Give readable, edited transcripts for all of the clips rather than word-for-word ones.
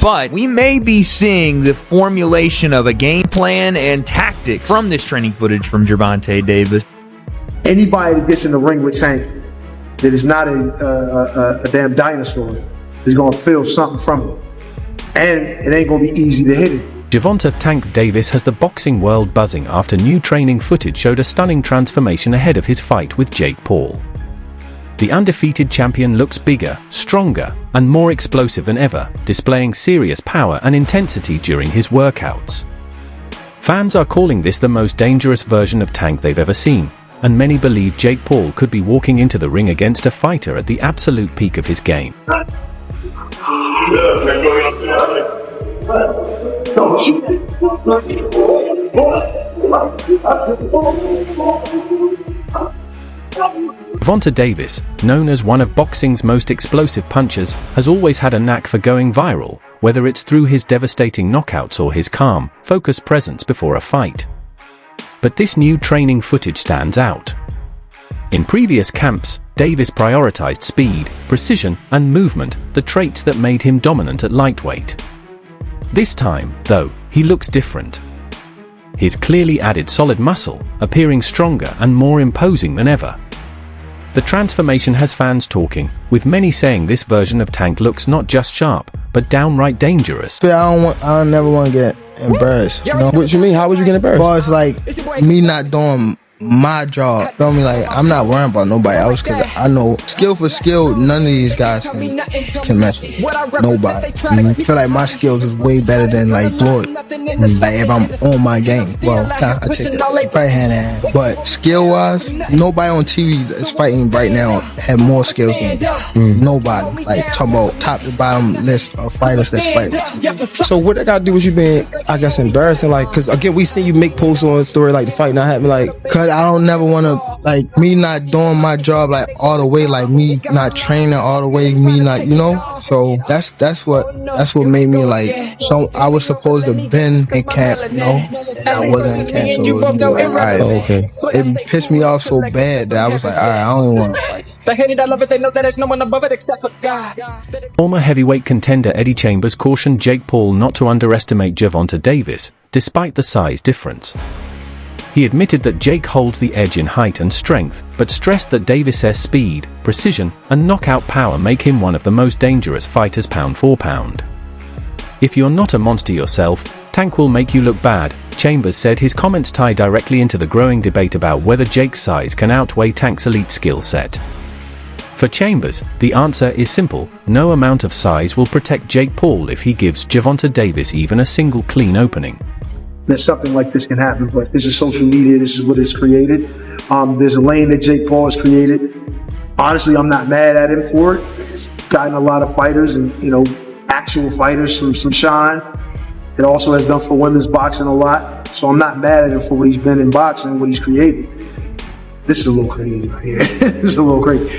But we may be seeing the formulation of a game plan and tactics from this training footage from Gervonta Davis. Anybody that gets in the ring with Tank that is not a damn dinosaur is going to feel something from it. And it ain't going to be easy to hit it. Gervonta "Tank" Davis has the boxing world buzzing after new training footage showed a stunning transformation ahead of his fight with Jake Paul. The undefeated champion looks bigger, stronger, and more explosive than ever, displaying serious power and intensity during his workouts. Fans are calling this the most dangerous version of Tank they've ever seen, and many believe Jake Paul could be walking into the ring against a fighter at the absolute peak of his game. Gervonta Davis, known as one of boxing's most explosive punchers, has always had a knack for going viral, whether it's through his devastating knockouts or his calm, focused presence before a fight. But this new training footage stands out. In previous camps, Davis prioritized speed, precision, and movement, the traits that made him dominant at lightweight. This time, though, he looks different. He's clearly added solid muscle, appearing stronger and more imposing than ever. The transformation has fans talking, with many saying this version of Tank looks not just sharp, but downright dangerous. I don't never want to get embarrassed. You know? What you mean? How would you get embarrassed? Well, it's like me not doing my job. Feel me? Like, I'm not worrying about nobody else, because I know skill for skill, none of these guys can mess with me. Nobody. I feel like my skills is way better than like Floyd. Like, if I'm on my game, well, I take it right hand in hand. But skill wise, nobody on TV that's fighting right now have more skills than me. Nobody. Like, talk about top to bottom list of fighters that's fighting. So what that got to do with you being, I guess, embarrassing? Like, because again, we seen you make posts on the story like the fight not happening. Like, cause I don't never want to, like, me not doing my job like all the way, like me not training all the way, me not, you know. So that's what made me like. So I was supposed to been in camp, you know, and I wasn't in camp. So it was like, all right, okay. It pissed me off so bad that I was like, all right, I don't even want to fight. Former heavyweight contender Eddie Chambers cautioned Jake Paul not to underestimate Gervonta Davis, despite the size difference. He admitted that Jake holds the edge in height and strength, but stressed that Davis's speed, precision, and knockout power make him one of the most dangerous fighters pound for pound. If you're not a monster yourself, Tank will make you look bad, Chambers said. His comments tie directly into the growing debate about whether Jake's size can outweigh Tank's elite skill set. For Chambers, the answer is simple: no amount of size will protect Jake Paul if he gives Gervonta Davis even a single clean opening. That something like this can happen, but this is social media, this is what it's created. There's a lane that Jake Paul has created. Honestly, I'm not mad at him for it. It's gotten a lot of fighters and, you know, actual fighters some shine. It also has done for women's boxing a lot. So I'm not mad at him for what he's been in boxing, what he's created. This is a little crazy right here. This is a little crazy.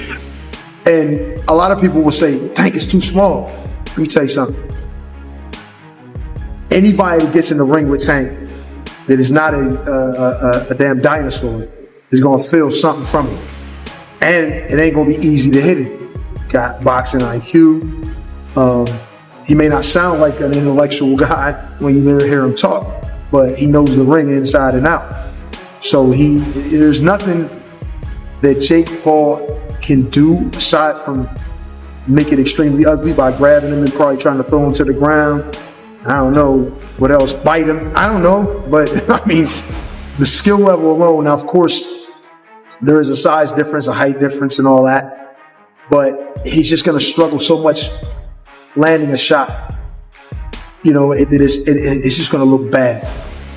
And a lot of people will say, Tank is too small. Let me tell you something. Anybody that gets in the ring with Tank that is not a damn dinosaur is going to feel something from it. And it ain't going to be easy to hit it. Got boxing IQ. He may not sound like an intellectual guy when you hear him talk, but he knows the ring inside and out. So there's nothing that Jake Paul can do aside from make it extremely ugly by grabbing him and probably trying to throw him to the ground. I don't know what else, bite him. I don't know, but I mean, the skill level alone. Now, of course, there is a size difference, a height difference, and all that. But he's just going to struggle so much landing a shot. You know, it's just going to look bad.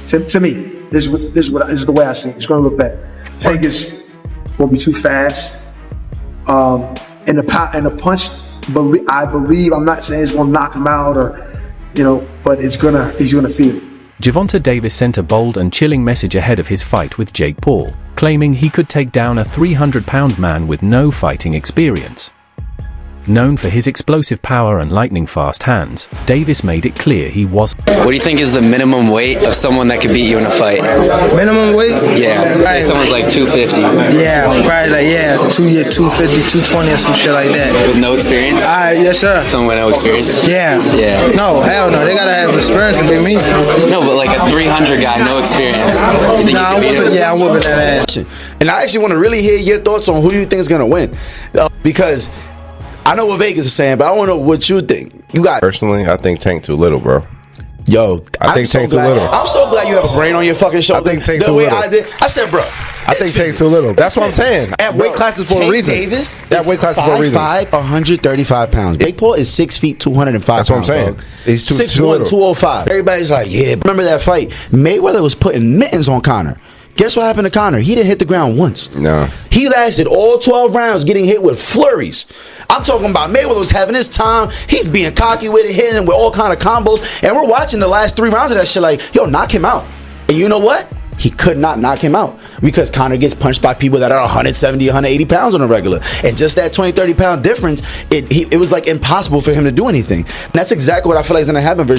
To me, this is the way I see it. It's going to look bad. Tank is going to be too fast. And the punch, I believe, I'm not saying it's going to knock him out or, you know, but he's gonna feel it. Gervonta Davis sent a bold and chilling message ahead of his fight with Jake Paul, claiming he could take down a 300-pound man with no fighting experience. Known for his explosive power and lightning-fast hands, Davis made it clear he was. What do you think is the minimum weight of someone that could beat you in a fight? Minimum weight? Yeah, Right. someone's like 250 Yeah, probably like 250, 220 or some shit like that. with no experience. Yes, sir. Someone with no experience. Yeah. Yeah. No, hell no. They gotta have experience to beat me. No, but like a 300 guy, no experience. You think you Nah, could beat him? I'm whooping that ass. And I actually want to really hear your thoughts on who you think is going to win. Because I know what Vegas is saying, but I want to know what you think. You got Personally, I think Tank too little, bro. Yo, I think Tank too little. I'm so glad you have a brain on your fucking shoulder. I think Tank The too way little. I did, I said, bro. I think Tank's too little. That's what I'm saying. That weight classes for a reason. Davis, That weight class is for a reason. 5'5", 135 pounds. Jake Paul is 6 feet, 205 That's what I'm pounds. saying. Dog. He's too 6'1", little. 205. Everybody's like, yeah. Remember that fight? Mayweather was putting mittens on Conor. Guess what happened to Conor? He didn't hit the ground once. No. He lasted all 12 rounds getting hit with flurries. I'm talking about Mayweather was having his time. He's being cocky with it, hitting him with all kind of combos. And we're watching the last 3 rounds of that shit like, yo, knock him out. And you know what? He could not knock him out because Conor gets punched by people that are 170, 180 pounds on a regular. And just that 20, 30 pound difference, it was like impossible for him to do anything. And that's exactly what I feel like is going to happen versus